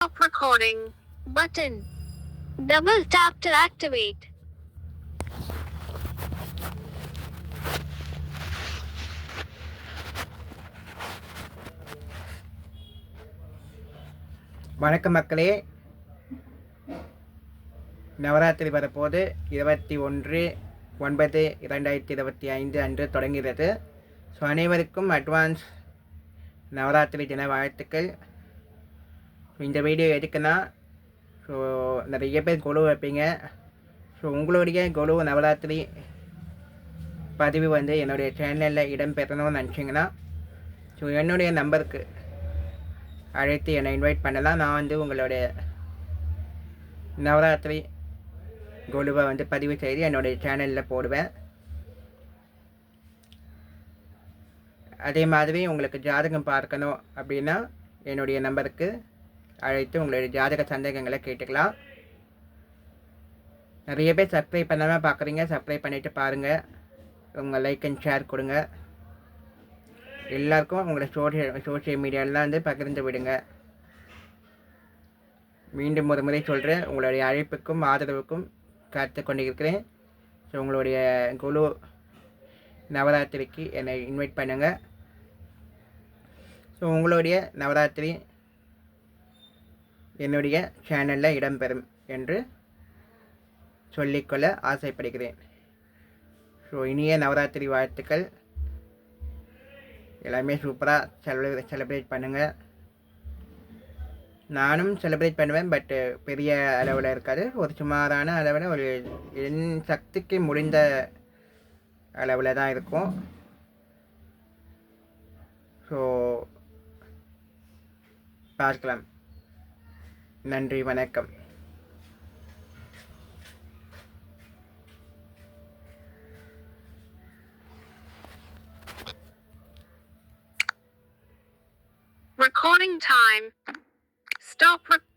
Stop recording button. Double tap to activate. வணக்கம் மக்களே. நவராத்திரி வரப்போது 21/9/2025 அன்று தொடங்குகிறது. ஸோ அனைவருக்கும் அட்வான்ஸ் நவராத்திரி தின வாழ்த்துக்கள். இந்த வீடியோ எதுக்குன்னா, ஸோ நிறைய பேர் கொலு வைப்பீங்க. ஸோ உங்களுடைய கொலு நவராத்திரி பதிவு என்னுடைய சேனலில் இடம்பெறணும்னு நினச்சிங்கன்னா, ஸோ என்னுடைய நம்பருக்கு அழைத்து என்னை இன்வைட் பண்ணலாம். நான் உங்களுடைய நவராத்திரி கொலுவை பதிவு செய்து என்னுடைய சேனலில் போடுவேன். அதே மாதிரி உங்களுக்கு ஜாதகம் பார்க்கணும் அப்படின்னா என்னுடைய நம்பருக்கு அழைத்து உங்களுடைய ஜாதக சந்தேகங்களை கேட்டுக்கலாம். நிறைய பேர் சப்ஸ்கிரைப் பண்ணாமல் பார்க்குறீங்க. சப்ஸ்கிரைப் பண்ணிவிட்டு பாருங்கள். உங்கள் லைக் அண்ட் ஷேர் கொடுங்க. எல்லாருக்கும் உங்களோட சோஷியல் மீடியாலாம் பகிர்ந்து விடுங்க. மீண்டும் ஒரு முறை சொல்கிறேன், உங்களுடைய அழைப்புக்கும் ஆதரவுக்கும் காத்து கொண்டிருக்கிறேன். ஸோ உங்களுடைய குழு நவராத்திரிக்கு என்னை இன்வைட் பண்ணுங்கள். ஸோ உங்களுடைய நவராத்திரி என்னுடைய சேனலில் இடம்பெறும் என்று சொல்லிக்கொள்ள ஆசைப்படுகிறேன். ஸோ இனிய நவராத்திரி வாழ்த்துக்கள். எல்லாமே சூப்பராக செலிப்ரேட் பண்ணுங்கள். நானும் செலிப்ரேட் பண்ணுவேன், பட்டு பெரிய அளவில் இருக்காது. ஒரு சுமாரான அளவில், ஒரு என் சக்திக்கு முடிந்த அளவில் தான் இருக்கும். ஸோ பார்க்கலாம். நன்றி, வணக்கம். Recording time. Stop recording.